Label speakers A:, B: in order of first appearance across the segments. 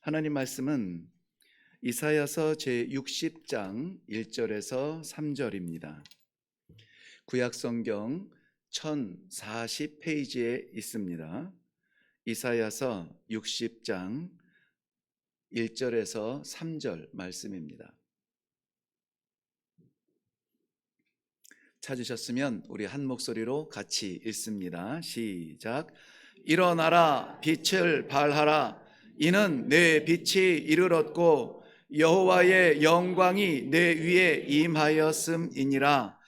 A: 하나님 말씀은 이사야서 제60장 1절에서 3절입니다. 구약성경 1040페이지에 있습니다. 이사야서 60장 1절에서 3절 말씀입니다. 찾으셨으면 우리 한 목소리로 같이 읽습니다. 시작. 일어나라, 빛을 발하라. 이는 내 빛이 이르렀고 여호와의 영광이 내 위에 임하였음이니라.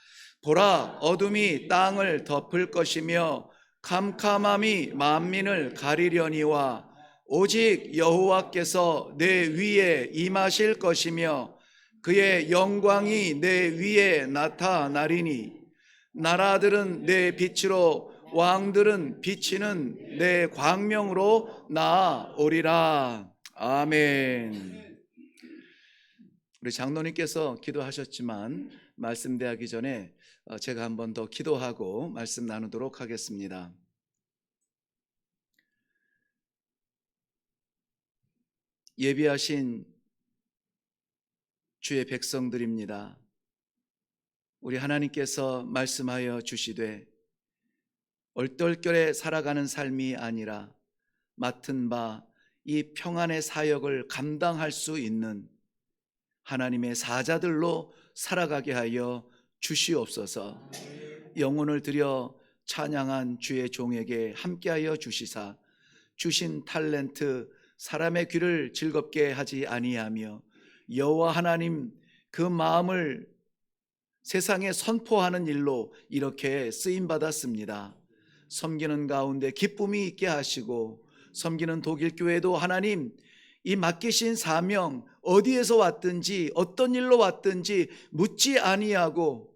A: 보라, 어둠이 땅을 덮을 것이며 캄캄함이 만민을 가리려니와 오직 여호와께서 내 위에 임하실 것이며 그의 영광이 내 위에 나타나리니 나라들은 내 빛으로 왕들은 비치는 내 광명으로 나아오리라. 아멘. 우리 장로님께서 기도하셨지만 말씀 대하기 전에 제가 한 번 더 기도하고 말씀 나누도록 하겠습니다. 예비하신 주의 백성들입니다. 우리 하나님께서 말씀하여 주시되 얼떨결에 살아가는 삶이 아니라 맡은 바 이 평안의 사역을 감당할 수 있는 하나님의 사자들로 살아가게 하여 주시옵소서. 영혼을 들여 찬양한 주의 종에게 함께하여 주시사 주신 탤런트 사람의 귀를 즐겁게 하지 아니하며 여호와 하나님 그 마음을 세상에 선포하는 일로 이렇게 쓰임받았습니다. 섬기는 가운데 기쁨이 있게 하시고 섬기는 독일교회도 하나님 이 맡기신 사명 어디에서 왔든지 어떤 일로 왔든지 묻지 아니하고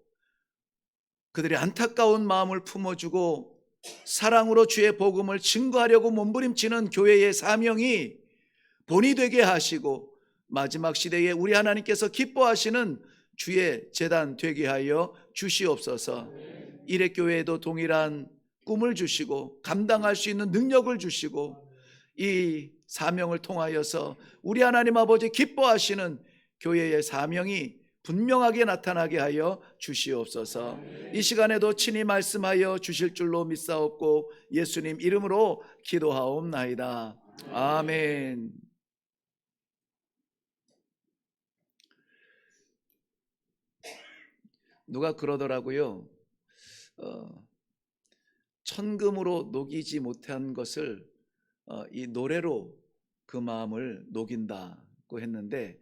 A: 그들의 안타까운 마음을 품어주고 사랑으로 주의 복음을 증거하려고 몸부림치는 교회의 사명이 본이 되게 하시고 마지막 시대에 우리 하나님께서 기뻐하시는 주의 제단 되게 하여 주시옵소서. 일회교회에도 동일한 꿈을 주시고 감당할 수 있는 능력을 주시고 이 사명을 통하여서 우리 하나님 아버지 기뻐하시는 교회의 사명이 분명하게 나타나게 하여 주시옵소서. 이 시간에도 친히 말씀하여 주실 줄로 믿사옵고 예수님 이름으로 기도하옵나이다. 아멘. 누가 그러더라고요. 천금으로 녹이지 못한 것을 이 노래로 그 마음을 녹인다고 했는데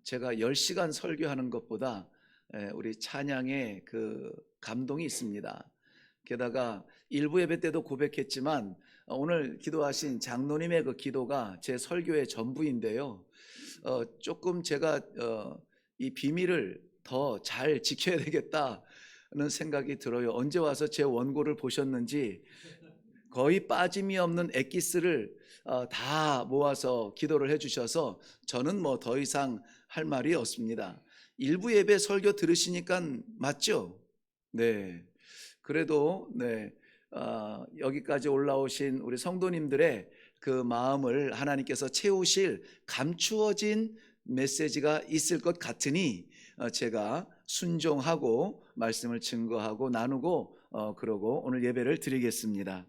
A: 제가 10시간 설교하는 것보다 우리 찬양에 그 감동이 있습니다. 게다가 일부 예배 때도 고백했지만 오늘 기도하신 장로님의 그 기도가 제 설교의 전부인데요. 조금 제가 이 비밀을 더 잘 지켜야 되겠다는 생각이 들어요. 언제 와서 제 원고를 보셨는지 거의 빠짐이 없는 엑기스를 다 모아서 기도를 해주셔서 저는 뭐 더 이상 할 말이 없습니다. 일부 예배 설교 들으시니까 맞죠? 네. 그래도 네. 여기까지 올라오신 우리 성도님들의 그 마음을 하나님께서 채우실 감추어진 메시지가 있을 것 같으니 제가 순종하고 말씀을 증거하고 나누고 그러고 오늘 예배를 드리겠습니다.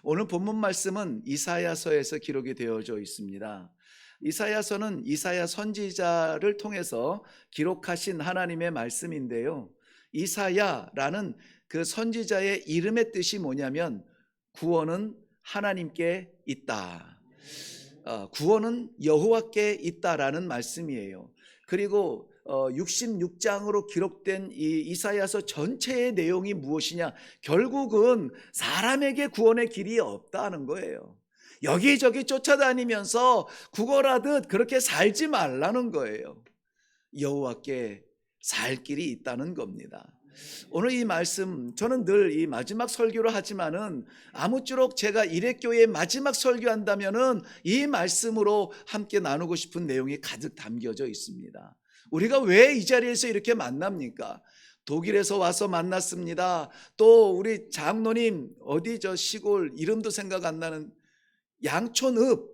A: 오늘 본문 말씀은 이사야서에서 기록이 되어져 있습니다. 이사야서는 이사야 선지자를 통해서 기록하신 하나님의 말씀인데요. 이사야라는 그 선지자의 이름의 뜻이 뭐냐면 구원은 하나님께 있다. 구원은 여호와께 있다라는 말씀이에요. 그리고 66장으로 기록된 이 이사야서 전체의 내용이 무엇이냐? 결국은 사람에게 구원의 길이 없다는 거예요. 여기저기 쫓아다니면서 구걸하듯 그렇게 살지 말라는 거예요. 여호와께 살 길이 있다는 겁니다. 오늘 이 말씀 저는 늘 이 마지막 설교를 하지만은 아무쪼록 제가 일회교회의 마지막 설교한다면은 이 말씀으로 함께 나누고 싶은 내용이 가득 담겨져 있습니다. 우리가 왜 이 자리에서 이렇게 만납니까? 독일에서 와서 만났습니다. 또 우리 장로님 어디 저 시골 이름도 생각 안 나는 양촌읍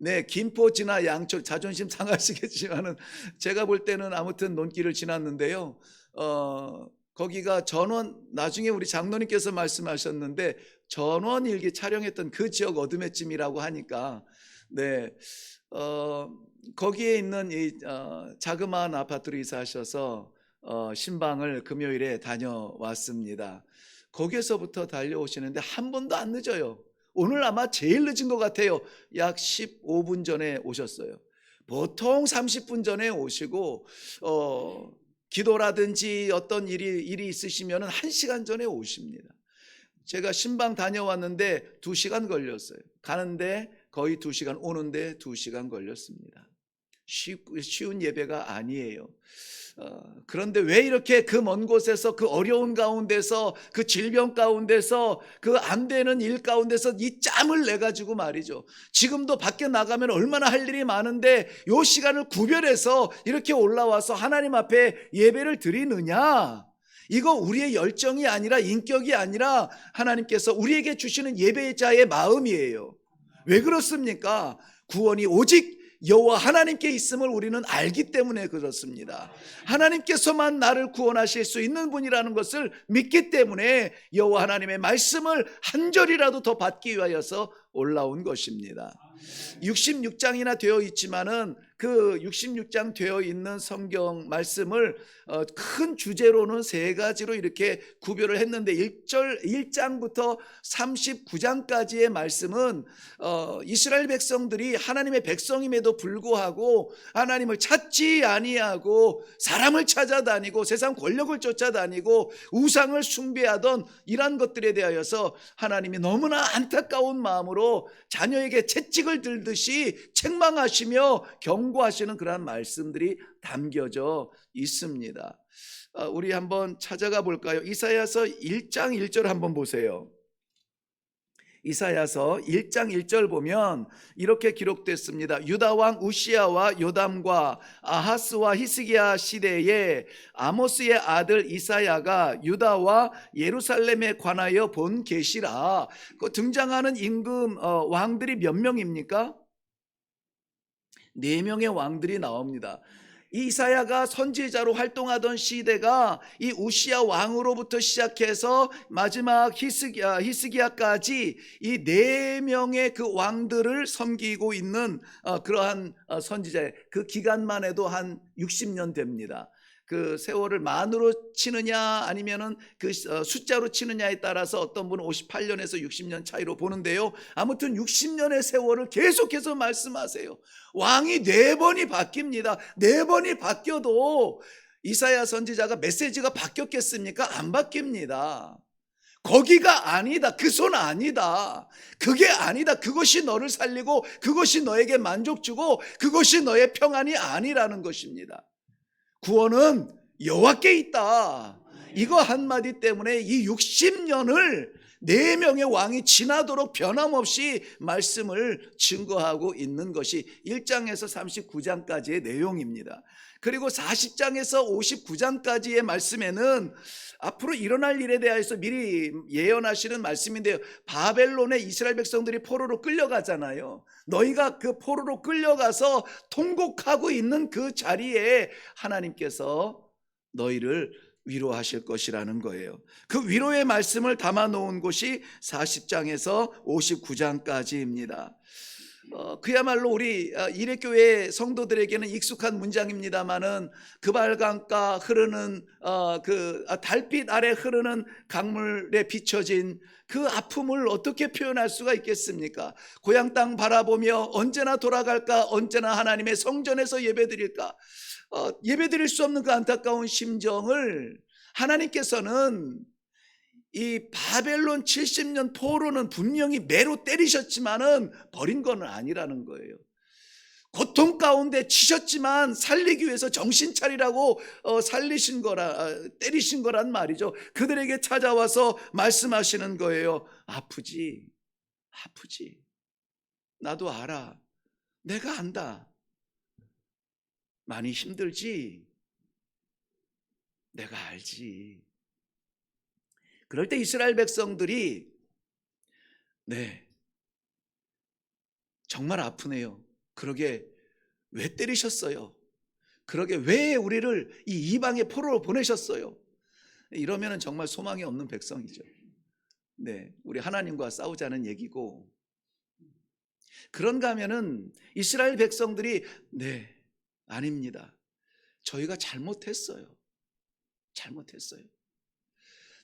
A: 네, 김포 지나 양천, 자존심 상하시겠지만은 제가 볼 때는 아무튼 논길을 지났는데요. 거기가 전원, 나중에 우리 장로님께서 말씀하셨는데 전원일기 촬영했던 그 지역 어둠의찜이라고 하니까, 네, 거기에 있는 이 자그마한 아파트로 이사하셔서 신방을 금요일에 다녀왔습니다. 거기에서부터 달려오시는데 한 번도 안 늦어요. 오늘 아마 제일 늦은 것 같아요. 약 15분 전에 오셨어요. 보통 30분 전에 오시고 기도라든지 어떤 일이 있으시면 1시간 전에 오십니다. 제가 신방 다녀왔는데 2시간 걸렸어요. 가는데 거의 2시간, 오는데 2시간 걸렸습니다. 쉬운 예배가 아니에요. 그런데 왜 이렇게 그 먼 곳에서, 그 어려운 가운데서, 그 질병 가운데서, 그 안 되는 일 가운데서 이 짬을 내 가지고 말이죠, 지금도 밖에 나가면 얼마나 할 일이 많은데 요 시간을 구별해서 이렇게 올라와서 하나님 앞에 예배를 드리느냐? 이거 우리의 열정이 아니라, 인격이 아니라 하나님께서 우리에게 주시는 예배자의 마음이에요. 왜 그렇습니까? 구원이 오직 여호와 하나님께 있음을 우리는 알기 때문에 그렇습니다. 하나님께서만 나를 구원하실 수 있는 분이라는 것을 믿기 때문에 여호와 하나님의 말씀을 한 절이라도 더 받기 위하여서 올라온 것입니다. 66장이나 되어 있지만은 그 66장 되어 있는 성경 말씀을 큰 주제로는 3가지로 이렇게 구별을 했는데, 1장부터 39장까지의 말씀은 이스라엘 백성들이 하나님의 백성임에도 불구하고 하나님을 찾지 아니하고 사람을 찾아다니고 세상 권력을 쫓아다니고 우상을 숭배하던 이러한 것들에 대하여서 하나님이 너무나 안타까운 마음으로 자녀에게 채찍을 들듯이 책망하시며 경고하시는 그러한 말씀들이 담겨져 있습니다. 우리 한번 찾아가 볼까요? 이사야서 1장 1절 한번 보세요. 이사야서 1장 1절 보면 이렇게 기록됐습니다. 유다 왕 우시야와 요담과 아하스와 히스기야 시대에 아모스의 아들 이사야가 유다와 예루살렘에 관하여 본 계시라. 그 등장하는 임금 왕들이 몇 명입니까? 4명의 왕들이 나옵니다. 이 이사야가 선지자로 활동하던 시대가 이 우시야 왕으로부터 시작해서 마지막 히스기야까지 이 4명의 그 왕들을 섬기고 있는 그러한 선지자의 그 기간만 해도 한 60년 됩니다. 그 세월을 만으로 치느냐 아니면은 그 숫자로 치느냐에 따라서 어떤 분은 58년에서 60년 차이로 보는데요. 아무튼 60년의 세월을 계속해서 말씀하세요. 왕이 4번이 바뀝니다. 4번이 바뀌어도 이사야 선지자가 메시지가 바뀌었겠습니까? 안 바뀝니다. 거기가 아니다. 그 손 아니다. 그게 아니다. 그것이 너를 살리고 그것이 너에게 만족 주고 그것이 너의 평안이 아니라는 것입니다. 구원은 여호와께 있다. 이거 한마디 때문에 이 60년을 4명의 왕이 지나도록 변함없이 말씀을 증거하고 있는 것이 1장에서 39장까지의 내용입니다. 그리고 40장에서 59장까지의 말씀에는 앞으로 일어날 일에 대해서 미리 예언하시는 말씀인데요. 바벨론에 이스라엘 백성들이 포로로 끌려가잖아요. 너희가 그 포로로 끌려가서 통곡하고 있는 그 자리에 하나님께서 너희를 위로하실 것이라는 거예요. 그 위로의 말씀을 담아 놓은 곳이 40장에서 59장까지입니다. 그야말로 우리 이레교회 성도들에게는 익숙한 문장입니다만은 그발강가 흐르는 그 달빛 아래 흐르는 강물에 비춰진 그 아픔을 어떻게 표현할 수가 있겠습니까? 고향 땅 바라보며 언제나 돌아갈까, 언제나 하나님의 성전에서 예배드릴까, 예배드릴 수 없는 그 안타까운 심정을 하나님께서는 이 바벨론 70년 포로는 분명히 매로 때리셨지만은 버린 건 아니라는 거예요. 고통 가운데 치셨지만 살리기 위해서 정신 차리라고 때리신 거란 말이죠. 그들에게 찾아와서 말씀하시는 거예요. 아프지. 나도 알아. 내가 안다. 많이 힘들지. 내가 알지. 그럴 때 이스라엘 백성들이 정말 아프네요. 그러게 왜 때리셨어요? 그러게 왜 우리를 이 이방의 포로로 보내셨어요? 이러면은 정말 소망이 없는 백성이죠. 네, 우리 하나님과 싸우자는 얘기고, 그런가 하면은 이스라엘 백성들이 네, 아닙니다. 저희가 잘못했어요. 잘못했어요.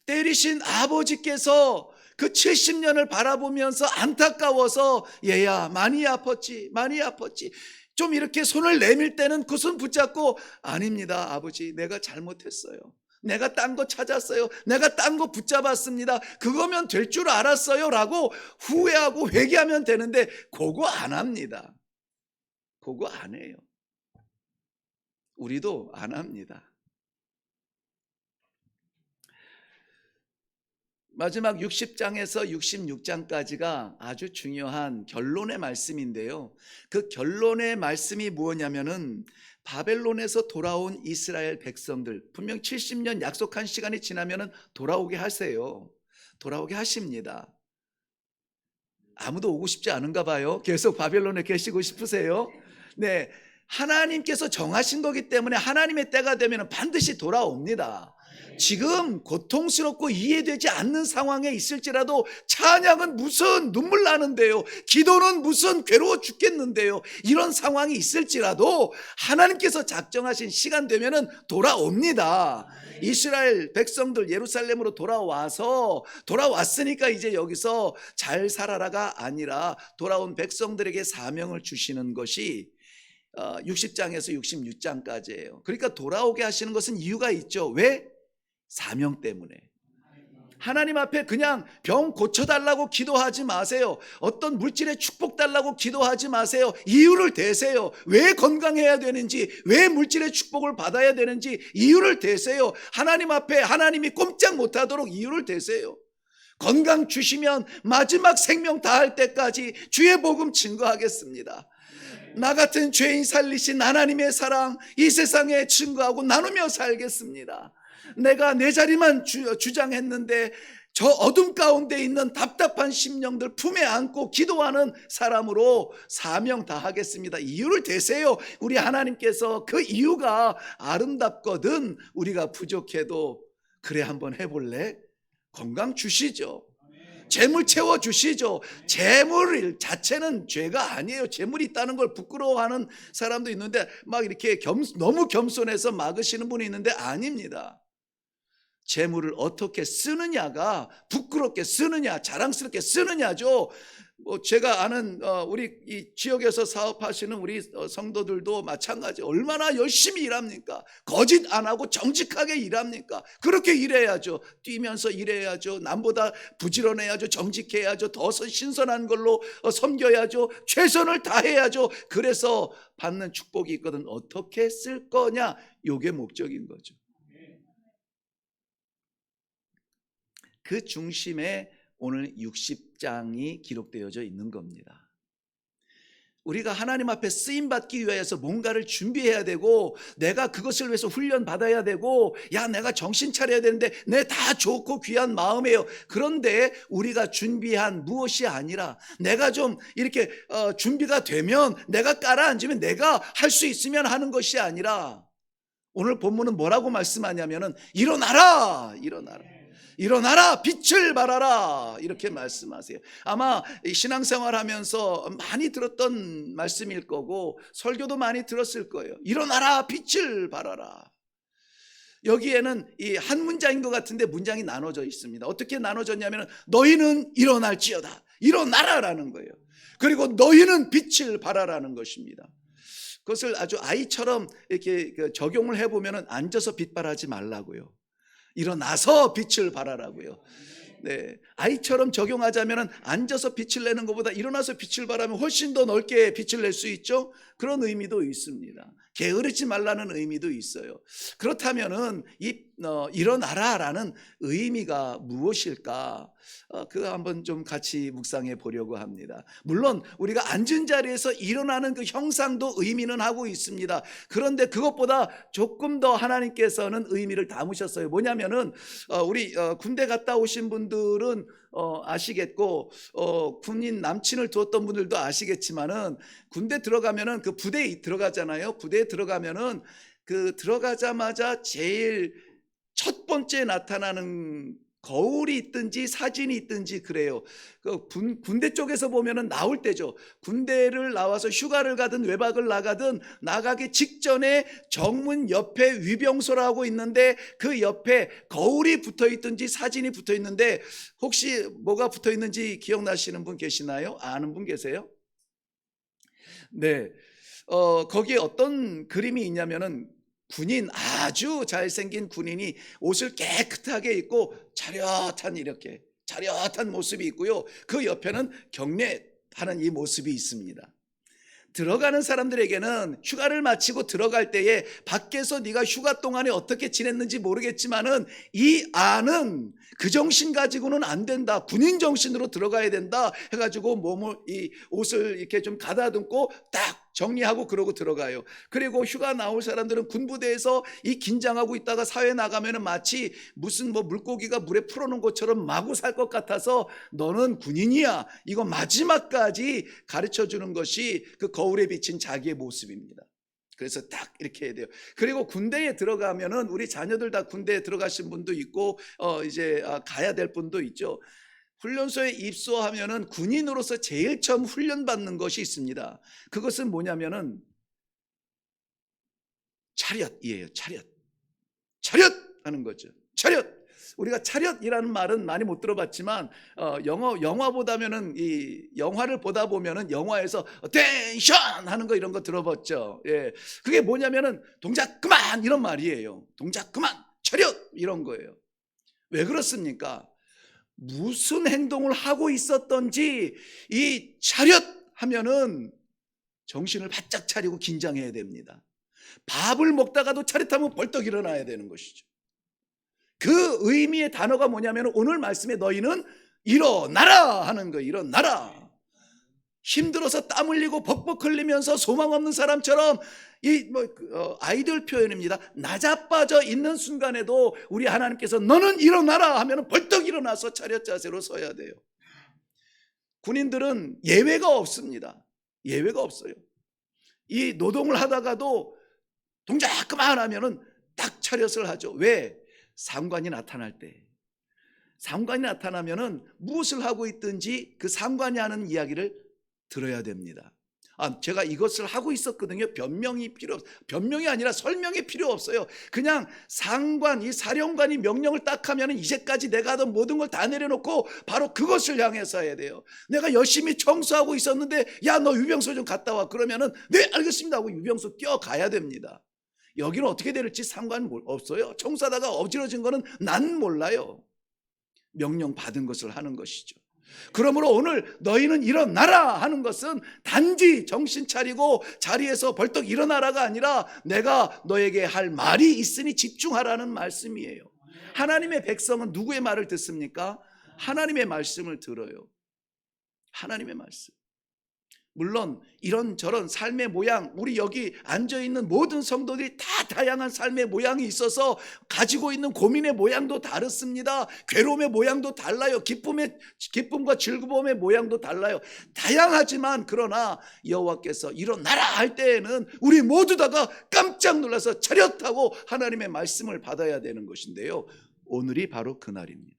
A: 때리신 아버지께서 그 70년을 바라보면서 안타까워서 얘야 많이 아팠지 많이 아팠지 좀 이렇게 손을 내밀 때는 그 손 붙잡고 아닙니다 아버지 내가 잘못했어요. 내가 딴 거 찾았어요. 내가 딴 거 붙잡았습니다. 그거면 될 줄 알았어요 라고 후회하고 회개하면 되는데 그거 안 합니다. 그거 안 해요. 우리도 안 합니다. 마지막 60장에서 66장까지가 아주 중요한 결론의 말씀인데요. 그 결론의 말씀이 무엇냐면은 바벨론에서 돌아온 이스라엘 백성들, 분명 70년 약속한 시간이 지나면은 돌아오게 하세요. 돌아오게 하십니다. 아무도 오고 싶지 않은가 봐요. 계속 바벨론에 계시고 싶으세요? 네. 하나님께서 정하신 거기 때문에 하나님의 때가 되면 반드시 돌아옵니다. 지금 고통스럽고 이해되지 않는 상황에 있을지라도 찬양은 무슨 눈물 나는데요. 기도는 무슨 괴로워 죽겠는데요. 이런 상황이 있을지라도 하나님께서 작정하신 시간 되면은 돌아옵니다. 이스라엘 백성들 예루살렘으로 돌아왔으니까 이제 여기서 잘 살아라가 아니라 돌아온 백성들에게 사명을 주시는 것이 60장에서 66장까지예요. 그러니까 돌아오게 하시는 것은 이유가 있죠. 왜? 사명 때문에. 하나님 앞에 그냥 병 고쳐달라고 기도하지 마세요. 어떤 물질의 축복 달라고 기도하지 마세요. 이유를 대세요. 왜 건강해야 되는지, 왜 물질의 축복을 받아야 되는지 이유를 대세요. 하나님 앞에 하나님이 꼼짝 못하도록 이유를 대세요. 건강 주시면 마지막 생명 다할 때까지 주의 복음 증거하겠습니다. 나 같은 죄인 살리신 하나님의 사랑 이 세상에 증거하고 나누며 살겠습니다. 내가 내 자리만 주장했는데 저 어둠 가운데 있는 답답한 심령들 품에 안고 기도하는 사람으로 사명 다하겠습니다. 이유를 대세요. 우리 하나님께서 그 이유가 아름답거든 우리가 부족해도 그래 한번 해볼래? 건강 주시죠. 재물 채워주시죠. 재물 자체는 죄가 아니에요. 재물이 있다는 걸 부끄러워하는 사람도 있는데 막 이렇게 너무 겸손해서 막으시는 분이 있는데 아닙니다. 재물을 어떻게 쓰느냐가 부끄럽게 쓰느냐 자랑스럽게 쓰느냐죠. 제가 아는 우리 이 지역에서 사업하시는 우리 성도들도 마찬가지. 얼마나 열심히 일합니까? 거짓 안 하고 정직하게 일합니까? 그렇게 일해야죠. 뛰면서 일해야죠. 남보다 부지런해야죠. 정직해야죠. 더 신선한 걸로 섬겨야죠. 최선을 다해야죠. 그래서 받는 축복이 있거든. 어떻게 쓸 거냐? 이게 목적인 거죠. 그 중심에 오늘 60장이 기록되어져 있는 겁니다. 우리가 하나님 앞에 쓰임받기 위해서 뭔가를 준비해야 되고 내가 그것을 위해서 훈련받아야 되고 야 내가 정신 차려야 되는데 내 다 좋고 귀한 마음이에요. 그런데 우리가 준비한 무엇이 아니라 내가 좀 이렇게 준비가 되면 내가 깔아앉으면 내가 할 수 있으면 하는 것이 아니라 오늘 본문은 뭐라고 말씀하냐면은 일어나라 일어나라 빛을 발하라 이렇게 말씀하세요. 아마 신앙생활 하면서 많이 들었던 말씀일 거고 설교도 많이 들었을 거예요. 일어나라 빛을 발하라. 여기에는 이 한 문장인 것 같은데 문장이 나눠져 있습니다. 어떻게 나눠졌냐면 너희는 일어날지어다 일어나라라는 거예요. 그리고 너희는 빛을 발하라는 것입니다. 그것을 아주 아이처럼 이렇게 적용을 해보면 앉아서 빛 발하지 말라고요. 일어나서 빛을 발하라고요. 네, 아이처럼 적용하자면 앉아서 빛을 내는 것보다 일어나서 빛을 발하면 훨씬 더 넓게 빛을 낼 수 있죠. 그런 의미도 있습니다. 게으르지 말라는 의미도 있어요. 그렇다면은 일어나라라는 의미가 무엇일까? 그거 한번 좀 같이 묵상해 보려고 합니다. 물론 우리가 앉은 자리에서 일어나는 그 형상도 의미는 하고 있습니다. 그런데 그것보다 조금 더 하나님께서는 의미를 담으셨어요. 뭐냐면은 우리 군대 갔다 오신 분들은 아시겠고 군인 남친을 두었던 분들도 아시겠지만은 군대 들어가면은 그 부대에 들어가잖아요. 부대에 들어가면은 그 들어가자마자 제일 첫 번째 나타나는 거울이 있든지 사진이 있든지 그래요. 그 군대 쪽에서 보면은 나올 때죠. 군대를 나와서 휴가를 가든 외박을 나가든 나가기 직전에 정문 옆에 위병소라고 있는데 그 옆에 거울이 붙어 있든지 사진이 붙어 있는데 혹시 뭐가 붙어 있는지 기억나시는 분 계시나요? 아는 분 계세요? 네. 거기에 어떤 그림이 있냐면은 군인, 아주 잘생긴 군인이 옷을 깨끗하게 입고 이렇게 차렷한 모습이 있고요. 그 옆에는 경례하는 이 모습이 있습니다. 들어가는 사람들에게는 휴가를 마치고 들어갈 때에 밖에서 네가 휴가 동안에 어떻게 지냈는지 모르겠지만은 이 안은 그 정신 가지고는 안 된다. 군인 정신으로 들어가야 된다. 해가지고 이 옷을 이렇게 좀 가다듬고 딱 정리하고 그러고 들어가요. 그리고 휴가 나올 사람들은 군부대에서 이 긴장하고 있다가 사회 나가면은 마치 무슨 물고기가 물에 풀어놓은 것처럼 마구 살 것 같아서 너는 군인이야. 이거 마지막까지 가르쳐 주는 것이 그 거울에 비친 자기의 모습입니다. 그래서 딱 이렇게 해야 돼요. 그리고 군대에 들어가면은 우리 자녀들 다 군대에 들어가신 분도 있고 이제 가야 될 분도 있죠. 훈련소에 입소하면은 군인으로서 제일 처음 훈련받는 것이 있습니다. 그것은 뭐냐면은 차렷이에요. 차렷 하는 거죠. 차렷. 우리가 차렷이라는 말은 많이 못 들어봤지만 영화보다면은 이 영화를 보다 보면은 영화에서 텐션 하는 거 이런 거 들어봤죠. 예, 그게 뭐냐면은 동작 그만 이런 말이에요. 동작 그만, 차렷 이런 거예요. 왜 그렇습니까? 무슨 행동을 하고 있었던지 이 차렷 하면은 정신을 바짝 차리고 긴장해야 됩니다. 밥을 먹다가도 차렷하면 벌떡 일어나야 되는 것이죠. 그 의미의 단어가 뭐냐면 오늘 말씀에 너희는 일어나라 하는 거예요. 일어나라. 힘들어서 땀 흘리고 벅벅 흘리면서 소망 없는 사람처럼 아이들 표현입니다. 나자빠져 있는 순간에도 우리 하나님께서 너는 일어나라 하면 벌떡 일어나서 차렷 자세로 서야 돼요. 군인들은 예외가 없습니다. 예외가 없어요. 이 노동을 하다가도 동작 그만하면은 딱 차렷을 하죠. 왜? 상관이 나타날 때. 상관이 나타나면은 무엇을 하고 있든지 그 상관이 하는 이야기를 들어야 됩니다. 제가 이것을 하고 있었거든요. 변명이 아니라 설명이 필요 없어요. 그냥 이 사령관이 명령을 딱 하면 이제까지 내가 하던 모든 걸 다 내려놓고 바로 그것을 향해서 해야 돼요. 내가 열심히 청소하고 있었는데 야, 너 유병소 좀 갔다 와. 그러면은 네, 알겠습니다 하고 유병소 뛰어가야 됩니다. 여기는 어떻게 될지 상관 없어요. 청소하다가 엎질러진 거는 난 몰라요. 명령 받은 것을 하는 것이죠. 그러므로 오늘 너희는 일어나라 하는 것은 단지 정신 차리고 자리에서 벌떡 일어나라가 아니라 내가 너에게 할 말이 있으니 집중하라는 말씀이에요. 하나님의 백성은 누구의 말을 듣습니까? 하나님의 말씀을 들어요. 하나님의 말씀. 물론 이런저런 삶의 모양, 우리 여기 앉아있는 모든 성도들이 다 다양한 삶의 모양이 있어서 가지고 있는 고민의 모양도 다릅니다. 괴로움의 모양도 달라요. 기쁨과 즐거움의 모양도 달라요. 다양하지만 그러나 여호와께서 일어나라 할 때에는 우리 모두 다가 깜짝 놀라서 차렷하고 하나님의 말씀을 받아야 되는 것인데요. 오늘이 바로 그날입니다.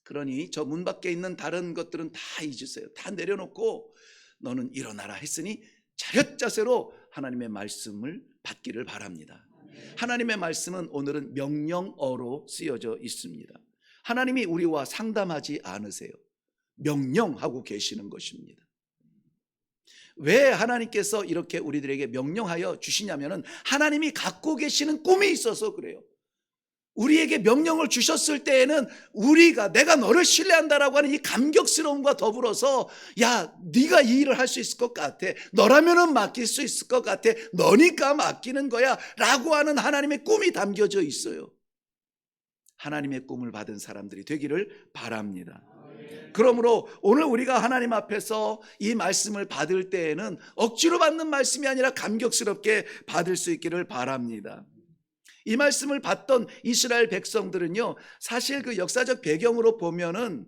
A: 그러니 저 문 밖에 있는 다른 것들은 다 잊으세요. 다 내려놓고 너는 일어나라 했으니 차렷 자세로 하나님의 말씀을 받기를 바랍니다. 하나님의 말씀은 오늘은 명령어로 쓰여져 있습니다. 하나님이 우리와 상담하지 않으세요. 명령하고 계시는 것입니다. 왜 하나님께서 이렇게 우리들에게 명령하여 주시냐면은 하나님이 갖고 계시는 꿈이 있어서 그래요. 우리에게 명령을 주셨을 때에는 내가 너를 신뢰한다라고 하는 이 감격스러움과 더불어서 야, 네가 이 일을 할 수 있을 것 같아. 너라면은 맡길 수 있을 것 같아. 너니까 맡기는 거야 라고 하는 하나님의 꿈이 담겨져 있어요. 하나님의 꿈을 받은 사람들이 되기를 바랍니다. 그러므로 오늘 우리가 하나님 앞에서 이 말씀을 받을 때에는 억지로 받는 말씀이 아니라 감격스럽게 받을 수 있기를 바랍니다. 이 말씀을 받던 이스라엘 백성들은요, 사실 그 역사적 배경으로 보면은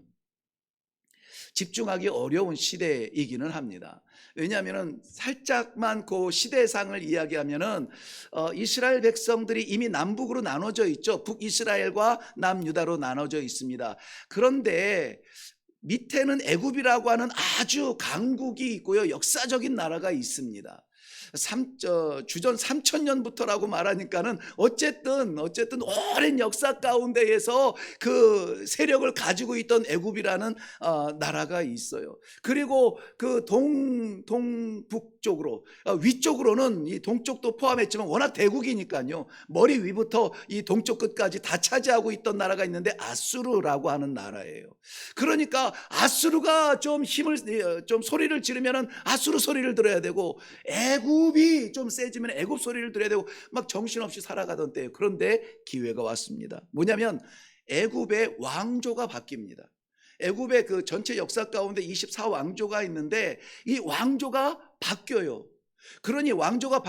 A: 집중하기 어려운 시대이기는 합니다. 왜냐하면 살짝만 그 시대상을 이야기하면은 이스라엘 백성들이 이미 남북으로 나눠져 있죠. 북이스라엘과 남유다로 나눠져 있습니다. 그런데 밑에는 애굽이라고 하는 아주 강국이 있고요, 역사적인 나라가 있습니다. 주전 3000년부터라고 말하니까는 어쨌든 오랜 역사 가운데에서 그 세력을 가지고 있던 애굽이라는 나라가 있어요. 그리고 그 동북쪽으로 위쪽으로는 이 동쪽도 포함했지만 워낙 대국이니까요, 머리 위부터 이 동쪽 끝까지 다 차지하고 있던 나라가 있는데 아수르라고 하는 나라예요. 그러니까 아수르가 좀 좀 소리를 지르면은 아수르 소리를 들어야 되고, 애굽이 좀 세지면 애굽 소리를 들어야 되고, 막 정신없이 살아가던 때예요. 그런데 기회가 왔습니다. 뭐냐면 애굽의 왕조가 바뀝니다. 애굽의 그 전체 역사 가운데 24왕조가 있는데 이 왕조가 바뀌어요. 그러니 왕조가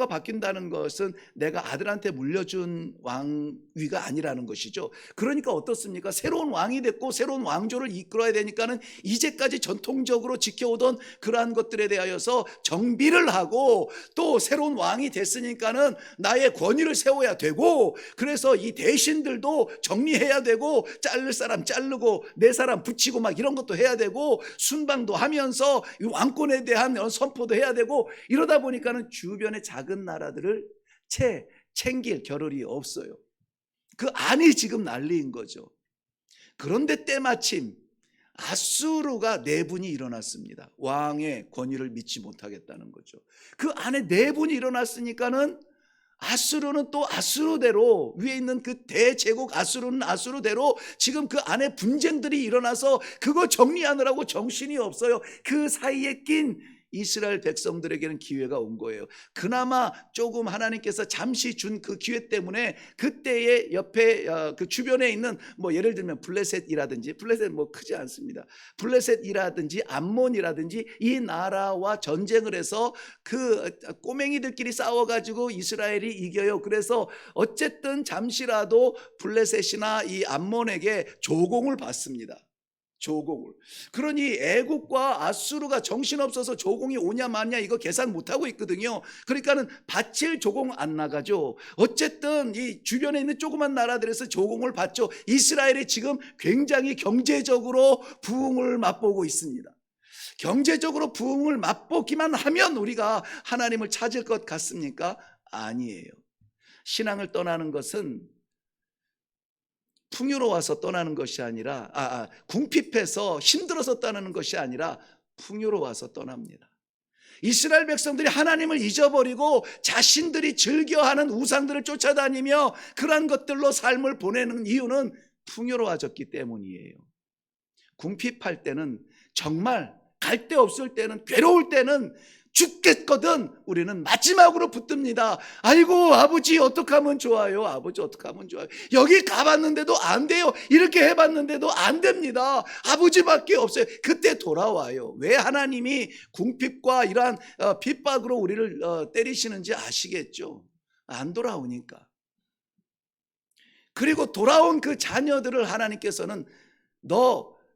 A: 바뀐다는 것은 내가 아들한테 물려준 왕위가 아니라는 것이죠. 그러니까 어떻습니까? 새로운 왕이 됐고 새로운 왕조를 이끌어야 되니까는 이제까지 전통적으로 지켜오던 그러한 것들에 대하여서 정비를 하고, 또 새로운 왕이 됐으니까는 나의 권위를 세워야 되고, 그래서 이 대신들도 정리해야 되고, 자를 사람 자르고 내 사람 붙이고 막 이런 것도 해야 되고, 순방도 하면서 왕권에 대한 선포도 해야 되고, 이러다 보니까는 주변의 작은 나라들을 챙길 겨를이 없어요. 그 안이 지금 난리인 거죠. 그런데 때마침 아수르가 내분이 일어났습니다. 왕의 권위를 믿지 못하겠다는 거죠. 그 안에 내분이 일어났으니까는 아수르는 또 아수르대로, 위에 있는 그 대제국 아수르는 아수르대로 지금 그 안에 분쟁들이 일어나서 그거 정리하느라고 정신이 없어요. 그 사이에 낀 이스라엘 백성들에게는 기회가 온 거예요. 그나마 조금 하나님께서 잠시 준 그 기회 때문에 그때의 옆에 그 주변에 있는 뭐 예를 들면 블레셋이라든지, 블레셋 뭐 크지 않습니다. 블레셋이라든지 암몬이라든지 이 나라와 전쟁을 해서 그 꼬맹이들끼리 싸워가지고 이스라엘이 이겨요. 그래서 어쨌든 잠시라도 블레셋이나 이 암몬에게 조공을 받습니다. 조공을. 그러니 애국과 아수르가 정신없어서 조공이 오냐 마냐 이거 계산 못하고 있거든요. 그러니까는 바칠 조공 안 나가죠. 어쨌든 이 주변에 있는 조그만 나라들에서 조공을 받죠. 이스라엘이 지금 굉장히 경제적으로 부흥을 맛보고 있습니다. 경제적으로 부흥을 맛보기만 하면 우리가 하나님을 찾을 것 같습니까? 아니에요. 신앙을 떠나는 것은 풍요로워서 떠나는 것이 아니라, 궁핍해서 힘들어서 떠나는 것이 아니라 풍요로워서 떠납니다. 이스라엘 백성들이 하나님을 잊어버리고 자신들이 즐겨하는 우상들을 쫓아다니며 그러한 것들로 삶을 보내는 이유는 풍요로워졌기 때문이에요. 궁핍할 때는, 정말 갈 데 없을 때는, 괴로울 때는, 죽겠거든 우리는 마지막으로 붙듭니다. 아이고 아버지 어떻게 하면 좋아요? 아버지 어떻게 하면 좋아요? 여기 가봤는데도 안 돼요. 이렇게 해봤는데도 안 됩니다. 아버지밖에 없어요. 그때 돌아와요. 왜 하나님이 궁핍과 이러한 핍박으로 우리를 때리시는지 아시겠죠? 안 돌아오니까. 그리고 돌아온 그 자녀들을 하나님께서는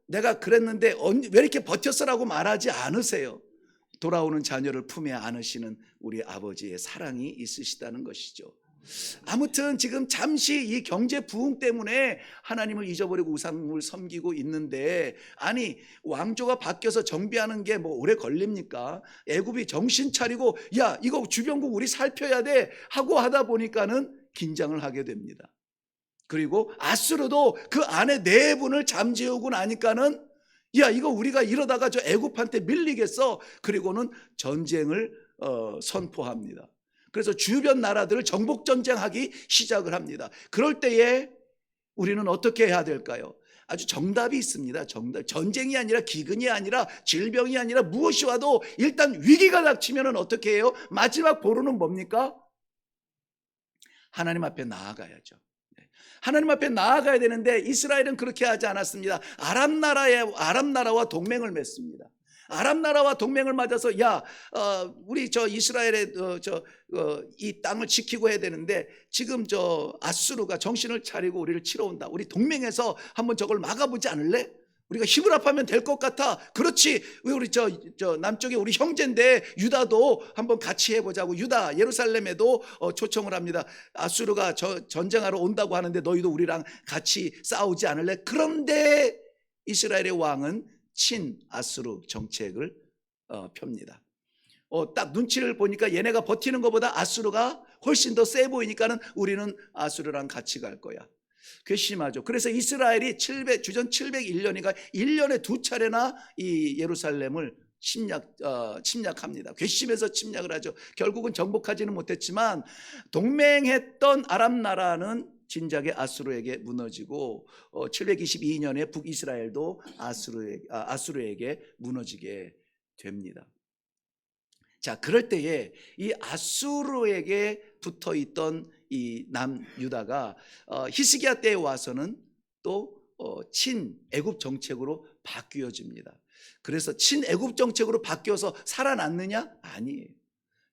A: 내가 그랬는데 왜 이렇게 버텼어라고 말하지 않으세요. 돌아오는 자녀를 품에 안으시는 우리 아버지의 사랑이 있으시다는 것이죠. 아무튼 지금 잠시 이 경제 부흥 때문에 하나님을 잊어버리고 우상을 섬기고 있는데, 아니 왕조가 바뀌어서 정비하는 게 뭐 오래 걸립니까? 애굽이 정신 차리고 야 이거 주변국 우리 살펴야 돼 하고 하다 보니까는 긴장을 하게 됩니다. 그리고 아수르도 그 안에 내분을 잠재우고 나니까는 야 이거 우리가 이러다가 저 애굽한테 밀리겠어. 그리고는 전쟁을 선포합니다. 그래서 주변 나라들을 정복 전쟁하기 시작을 합니다. 그럴 때에 우리는 어떻게 해야 될까요? 아주 정답이 있습니다. 정답. 전쟁이 아니라, 기근이 아니라, 질병이 아니라 무엇이 와도 일단 위기가 닥치면 어떻게 해요? 마지막 보루는 뭡니까? 하나님 앞에 나아가야죠. 하나님 앞에 나아가야 되는데 이스라엘은 그렇게 하지 않았습니다. 아람 나라와 동맹을 맺습니다. 아람 나라와 동맹을 맺어서 우리 저 이스라엘의 이 땅을 지키고 해야 되는데 지금 저 아수르가 정신을 차리고 우리를 치러 온다. 우리 동맹해서 한번 저걸 막아보지 않을래? 우리가 힘을 합하면 될 것 같아. 그렇지. 우리 저 남쪽에 우리 형제인데 유다도 한번 같이 해보자고. 유다 예루살렘에도 초청을 합니다. 아수르가 전쟁하러 온다고 하는데 너희도 우리랑 같이 싸우지 않을래? 그런데 이스라엘의 왕은 친 아수르 정책을 펴니다. 딱 눈치를 보니까 얘네가 버티는 것보다 아수르가 훨씬 더 세 보이니까는 우리는 아수르랑 같이 갈 거야. 괘씸하죠. 그래서 이스라엘이 주전 701년이니까 1년에 2차례나 이 예루살렘을 침략합니다. 괘씸해서 침략을 하죠. 결국은 정복하지는 못했지만 동맹했던 아람 나라는 진작에 아수르에게 무너지고 722년에 북이스라엘도 아수르에게 무너지게 됩니다. 자, 그럴 때에 이 아수르에게 붙어 있던 이 남유다가 히스기야 때에 와서는 또 친애굽 정책으로 바뀌어집니다. 그래서 친애굽 정책으로 바뀌어서 살아났느냐? 아니에요.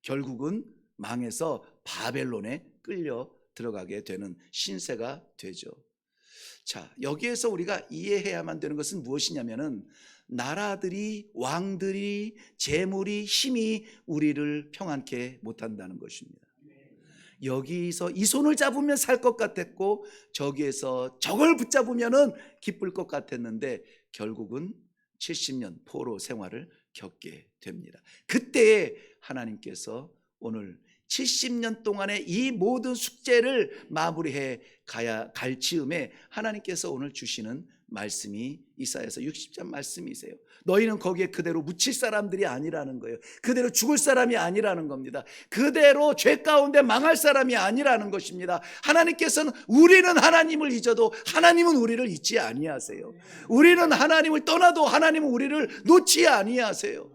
A: 결국은 망해서 바벨론에 끌려 들어가게 되는 신세가 되죠. 자, 여기에서 우리가 이해해야만 되는 것은 무엇이냐면은 나라들이, 왕들이, 재물이, 힘이 우리를 평안케 못한다는 것입니다. 여기서 이 손을 잡으면 살 것 같았고 저기에서 저걸 붙잡으면 기쁠 것 같았는데 결국은 70년 포로 생활을 겪게 됩니다. 그때에 하나님께서 오늘 70년 동안의 이 모든 숙제를 마무리해 갈 즈음에 하나님께서 오늘 주시는 말씀이 이사야서 60장 말씀이세요. 너희는 거기에 그대로 묻힐 사람들이 아니라는 거예요. 그대로 죽을 사람이 아니라는 겁니다. 그대로 죄 가운데 망할 사람이 아니라는 것입니다. 하나님께서는 우리는 하나님을 잊어도 하나님은 우리를 잊지 아니하세요. 우리는 하나님을 떠나도 하나님은 우리를 놓지 아니하세요.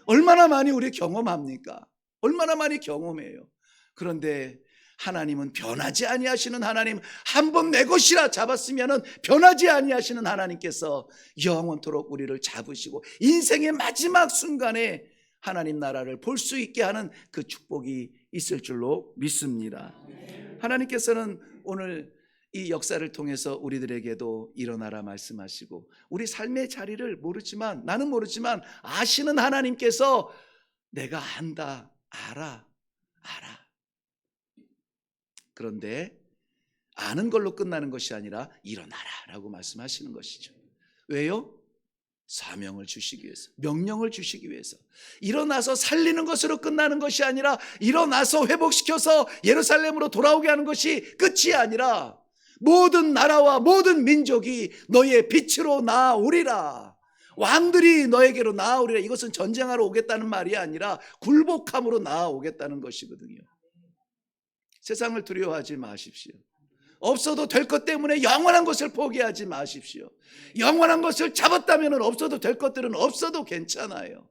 A: 얼마나 많이 우리 경험합니까? 얼마나 많이 경험해요. 그런데 하나님은 변하지 아니하시는 하나님, 한번 내 것이라 잡았으면은 변하지 아니하시는 하나님께서 영원토록 우리를 잡으시고 인생의 마지막 순간에 하나님 나라를 볼 수 있게 하는 그 축복이 있을 줄로 믿습니다. 하나님께서는 오늘 이 역사를 통해서 우리들에게도 일어나라 말씀하시고 우리 삶의 자리를 모르지만 나는 모르지만 아시는 하나님께서 내가 안다, 알아. 그런데 아는 걸로 끝나는 것이 아니라 일어나라 라고 말씀하시는 것이죠. 왜요? 사명을 주시기 위해서, 명령을 주시기 위해서. 일어나서 살리는 것으로 끝나는 것이 아니라 일어나서 회복시켜서 예루살렘으로 돌아오게 하는 것이 끝이 아니라 모든 나라와 모든 민족이 너의 빛으로 나아오리라. 왕들이 너에게로 나아오리라. 이것은 전쟁하러 오겠다는 말이 아니라 굴복함으로 나아오겠다는 것이거든요. 세상을 두려워하지 마십시오. 없어도 될 것 때문에 영원한 것을 포기하지 마십시오. 영원한 것을 잡았다면 없어도 될 것들은 없어도 괜찮아요.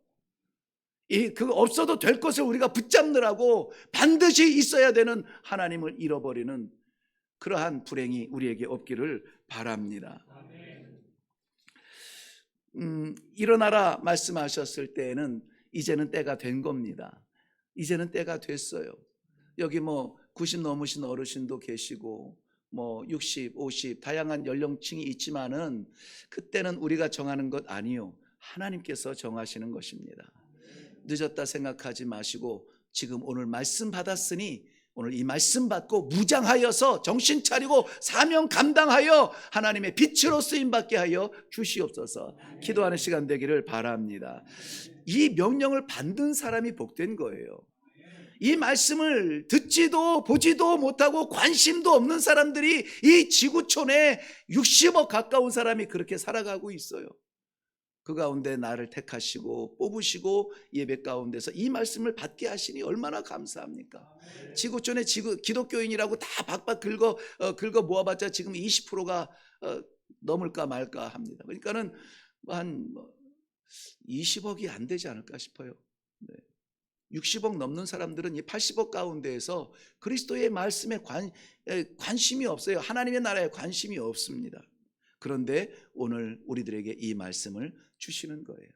A: 그 없어도 될 것을 우리가 붙잡느라고 반드시 있어야 되는 하나님을 잃어버리는 그러한 불행이 우리에게 없기를 바랍니다. 일어나라 말씀하셨을 때에는 이제는 때가 된 겁니다. 이제는 때가 됐어요. 여기 90 넘으신 어르신도 계시고 60, 50 다양한 연령층이 있지만은 그때는 우리가 정하는 것 아니요. 하나님께서 정하시는 것입니다. 늦었다 생각하지 마시고 지금 오늘 말씀 받았으니 오늘 이 말씀 받고 무장하여서 정신 차리고 사명 감당하여 하나님의 빛으로 쓰임받게 하여 주시옵소서. 기도하는 시간 되기를 바랍니다. 이 명령을 받는 사람이 복된 거예요. 이 말씀을 듣지도 보지도 못하고 관심도 없는 사람들이 이 지구촌에 60억 가까운 사람이 그렇게 살아가고 있어요. 그 가운데 나를 택하시고 뽑으시고 예배 가운데서 이 말씀을 받게 하시니 얼마나 감사합니까? 지구촌에 기독교인이라고 다 박박 긁어 모아봤자 지금 20%가 넘을까 말까 합니다. 그러니까는 한 20억이 안 되지 않을까 싶어요. 네. 60억 넘는 사람들은 이 80억 가운데에서 그리스도의 말씀에 관심이 없어요. 하나님의 나라에 관심이 없습니다. 그런데 오늘 우리들에게 이 말씀을 주시는 거예요.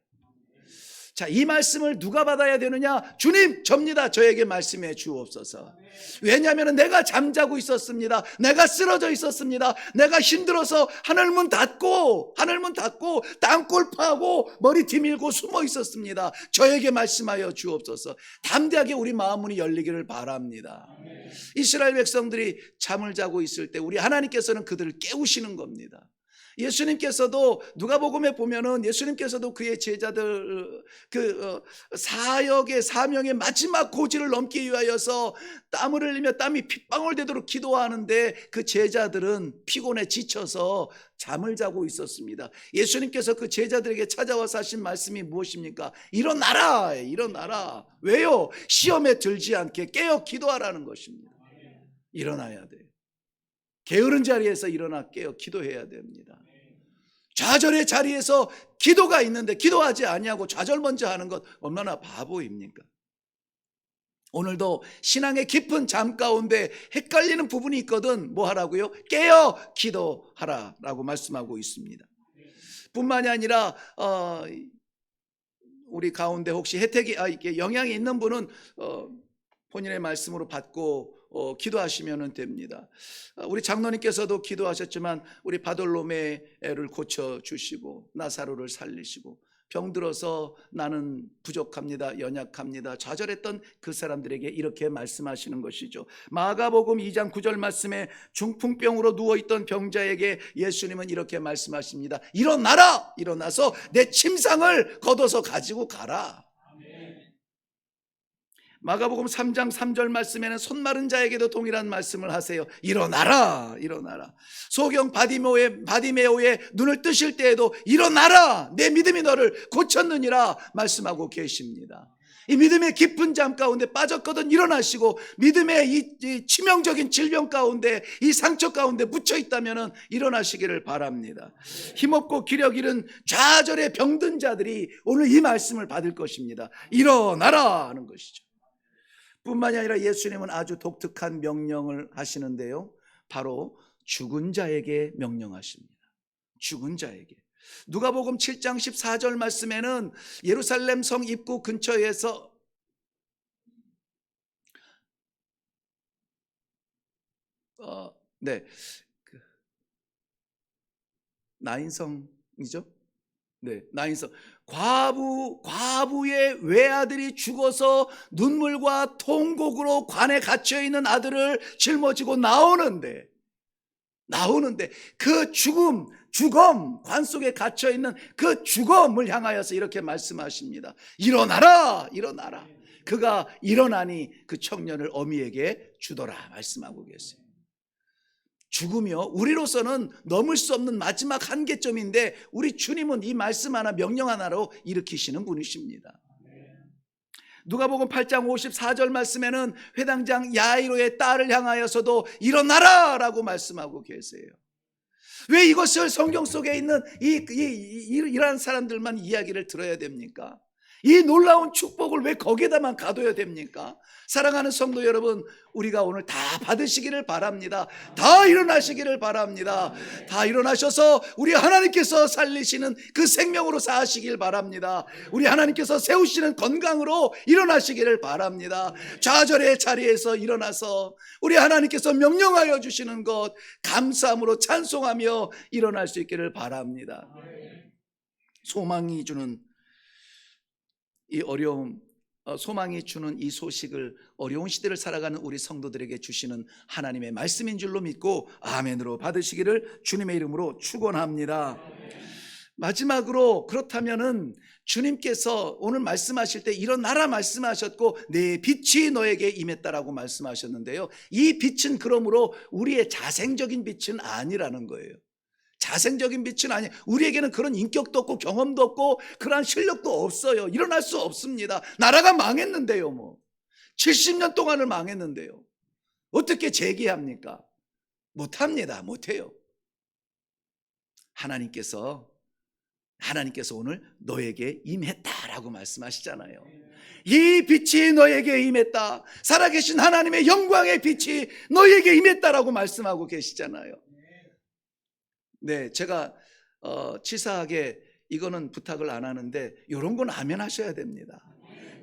A: 자, 이 말씀을 누가 받아야 되느냐? 주님, 접니다. 저에게 말씀해 주옵소서. 왜냐하면 내가 잠자고 있었습니다. 내가 쓰러져 있었습니다. 내가 힘들어서 하늘문 닫고 땅굴 파고 머리 뒤밀고 숨어 있었습니다. 저에게 말씀하여 주옵소서. 담대하게 우리 마음문이 열리기를 바랍니다. 이스라엘 백성들이 잠을 자고 있을 때 우리 하나님께서는 그들을 깨우시는 겁니다. 예수님께서도 누가복음에 보면은 예수님께서도 그의 제자들 사역의 사명의 마지막 고지를 넘기 위하여서 땀을 흘리며 땀이 핏방울 되도록 기도하는데 그 제자들은 피곤해 지쳐서 잠을 자고 있었습니다. 예수님께서 그 제자들에게 찾아와서 하신 말씀이 무엇입니까? 일어나라, 일어나라. 왜요? 시험에 들지 않게 깨어 기도하라는 것입니다. 일어나야 돼요. 게으른 자리에서 일어나 깨어 기도해야 됩니다. 좌절의 자리에서 기도가 있는데 기도하지 아니하고 좌절 먼저 하는 것 얼마나 바보입니까? 오늘도 신앙의 깊은 잠 가운데 헷갈리는 부분이 있거든. 뭐 하라고요? 깨어 기도하라라고 말씀하고 있습니다. 뿐만이 아니라 우리 가운데 혹시 혜택이 영향이 있는 분은 본인의 말씀으로 받고 기도하시면 됩니다. 우리 장로님께서도 기도하셨지만 우리 바돌로메를 고쳐주시고 나사로를 살리시고 병들어서 나는 부족합니다, 연약합니다, 좌절했던 그 사람들에게 이렇게 말씀하시는 것이죠. 마가복음 2장 9절 말씀에 중풍병으로 누워있던 병자에게 예수님은 이렇게 말씀하십니다. 일어나라! 일어나서 내 침상을 걷어서 가지고 가라. 마가복음 3장 3절 말씀에는 손 마른 자에게도 동일한 말씀을 하세요. 일어나라, 일어나라. 소경 바디메오의 눈을 뜨실 때에도 일어나라, 내 믿음이 너를 고쳤느니라 말씀하고 계십니다. 이 믿음의 깊은 잠 가운데 빠졌거든 일어나시고, 믿음의 이 치명적인 질병 가운데, 이 상처 가운데 묻혀 있다면 일어나시기를 바랍니다. 힘없고 기력 잃은 좌절에 병든 자들이 오늘 이 말씀을 받을 것입니다. 일어나라 하는 것이죠. 뿐만이 아니라 예수님은 아주 독특한 명령을 하시는데요, 바로 죽은 자에게 명령하십니다. 죽은 자에게. 누가복음 7장 14절 말씀에는 예루살렘 성 입구 근처에서 나인성이죠? 네, 나인성. 과부의 외아들이 죽어서 눈물과 통곡으로 관에 갇혀있는 아들을 짊어지고 나오는데 그 죽음, 관 속에 갇혀있는 그 죽음을 향하여서 이렇게 말씀하십니다. 일어나라, 일어나라. 그가 일어나니 그 청년을 어미에게 주더라 말씀하고 계세요. 죽으며 우리로서는 넘을 수 없는 마지막 한계점인데 우리 주님은 이 말씀 하나, 명령 하나로 일으키시는 분이십니다. 누가복음 8장 54절 말씀에는 회당장 야이로의 딸을 향하여서도 일어나라 라고 말씀하고 계세요. 왜 이것을 성경 속에 있는 이러한 사람들만 이야기를 들어야 됩니까? 이 놀라운 축복을 왜 거기에다만 가둬야 됩니까? 사랑하는 성도 여러분, 우리가 오늘 다 받으시기를 바랍니다. 다 일어나시기를 바랍니다. 다 일어나셔서 우리 하나님께서 살리시는 그 생명으로 사시길 바랍니다. 우리 하나님께서 세우시는 건강으로 일어나시기를 바랍니다. 좌절의 자리에서 일어나서 우리 하나님께서 명령하여 주시는 것 감사함으로 찬송하며 일어날 수 있기를 바랍니다. 소망이 주는 이 어려움, 소망이 주는 이 소식을 어려운 시대를 살아가는 우리 성도들에게 주시는 하나님의 말씀인 줄로 믿고 아멘으로 받으시기를 주님의 이름으로 축원합니다. 마지막으로, 그렇다면은 주님께서 오늘 말씀하실 때 일어나라 말씀하셨고 내 빛이 너에게 임했다라고 말씀하셨는데요, 이 빛은 그러므로 우리의 자생적인 빛은 아니라는 거예요. 자생적인 빛은 아니에요. 우리에게는 그런 인격도 없고 경험도 없고 그러한 실력도 없어요. 일어날 수 없습니다. 나라가 망했는데요, 70년 동안을 망했는데요, 어떻게 재기합니까? 못합니다. 못해요. 하나님께서 오늘 너에게 임했다라고 말씀하시잖아요. 이 빛이 너에게 임했다. 살아계신 하나님의 영광의 빛이 너에게 임했다라고 말씀하고 계시잖아요. 네, 제가 치사하게 이거는 부탁을 안 하는데 이런 건 아멘 하셔야 됩니다.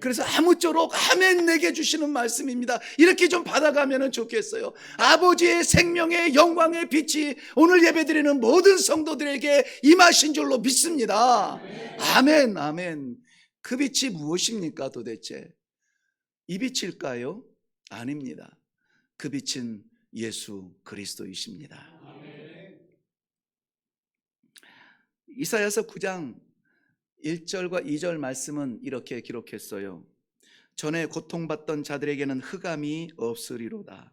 A: 그래서 아무쪼록 아멘 내게 주시는 말씀입니다. 이렇게 좀 받아가면 좋겠어요. 아버지의 생명의 영광의 빛이 오늘 예배드리는 모든 성도들에게 임하신 줄로 믿습니다. 아멘, 아멘. 그 빛이 무엇입니까 도대체? 이 빛일까요? 아닙니다. 그 빛은 예수 그리스도이십니다. 이사야서 9장 1절과 2절 말씀은 이렇게 기록했어요. 전에 고통받던 자들에게는 흑암이 없으리로다.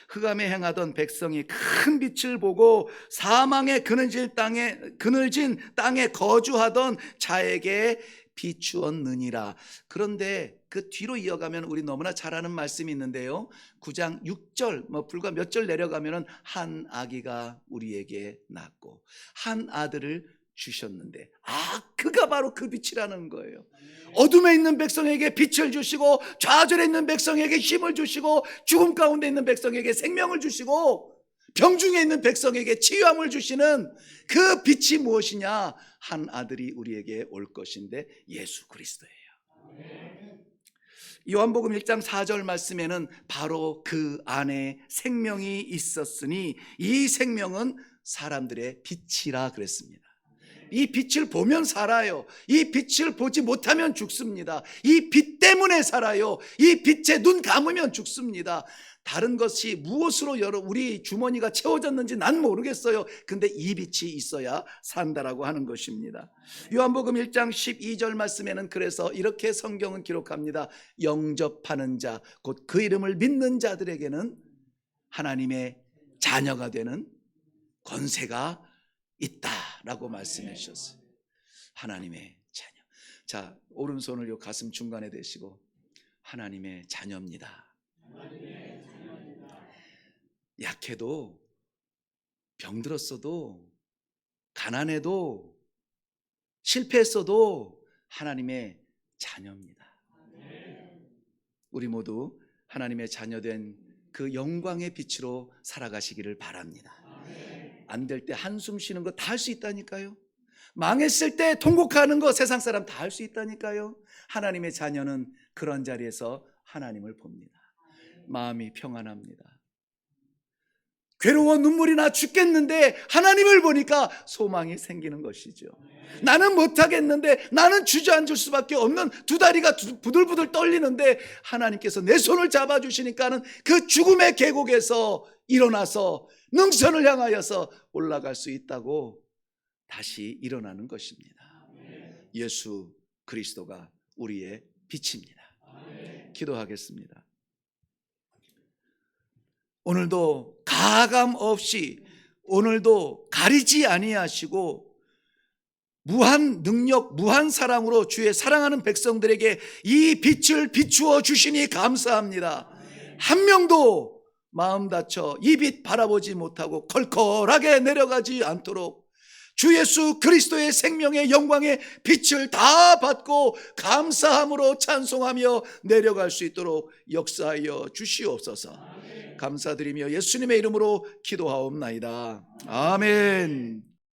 A: 흑암에 행하던 백성이 큰 빛을 보고 사망의 그늘진 땅에 거주하던 자에게 비추었느니라. 그런데 그 뒤로 이어가면 우리 너무나 잘 아는 말씀이 있는데요. 9장 6절 불과 몇 절 내려가면 한 아기가 우리에게 낳고 한 아들을 주셨는데, 그가 바로 그 빛이라는 거예요. 어둠에 있는 백성에게 빛을 주시고 좌절에 있는 백성에게 힘을 주시고 죽음 가운데 있는 백성에게 생명을 주시고 병중에 있는 백성에게 치유함을 주시는 그 빛이 무엇이냐? 한 아들이 우리에게 올 것인데 예수 그리스도예요. 요한복음 1장 4절 말씀에는 바로 그 안에 생명이 있었으니 이 생명은 사람들의 빛이라 그랬습니다. 이 빛을 보면 살아요. 이 빛을 보지 못하면 죽습니다. 이 빛 때문에 살아요. 이 빛에 눈 감으면 죽습니다. 다른 것이 무엇으로 우리 주머니가 채워졌는지 난 모르겠어요. 근데 이 빛이 있어야 산다라고 하는 것입니다. 요한복음 1장 12절 말씀에는 그래서 이렇게 성경은 기록합니다. 영접하는 자, 곧 그 이름을 믿는 자들에게는 하나님의 자녀가 되는 권세가 있다라고 말씀해 주셨어요. 하나님의 자녀. 자, 오른손을 요 가슴 중간에 대시고 하나님의 자녀입니다. 약해도 병들었어도 가난해도 실패했어도 하나님의 자녀입니다. 우리 모두 하나님의 자녀된 그 영광의 빛으로 살아가시기를 바랍니다. 안 될 때 한숨 쉬는 거 다 할 수 있다니까요. 망했을 때 통곡하는 거 세상 사람 다 할 수 있다니까요. 하나님의 자녀는 그런 자리에서 하나님을 봅니다. 마음이 평안합니다. 괴로워 눈물이 나 죽겠는데 하나님을 보니까 소망이 생기는 것이죠. 나는 못하겠는데, 나는 주저앉을 수밖에 없는 두 다리가 부들부들 떨리는데 하나님께서 내 손을 잡아주시니까는 그 죽음의 계곡에서 일어나서 능선을 향하여서 올라갈 수 있다고 다시 일어나는 것입니다. 예수 그리스도가 우리의 빛입니다. 기도하겠습니다. 오늘도 가감 없이, 오늘도 가리지 아니하시고 무한 능력, 무한 사랑으로 주의 사랑하는 백성들에게 이 빛을 비추어 주시니 감사합니다. 한 명도 마음 다쳐 이 빛 바라보지 못하고 컬컬하게 내려가지 않도록 주 예수 그리스도의 생명의 영광의 빛을 다 받고 감사함으로 찬송하며 내려갈 수 있도록 역사하여 주시옵소서. 감사드리며 예수님의 이름으로 기도하옵나이다. 아멘.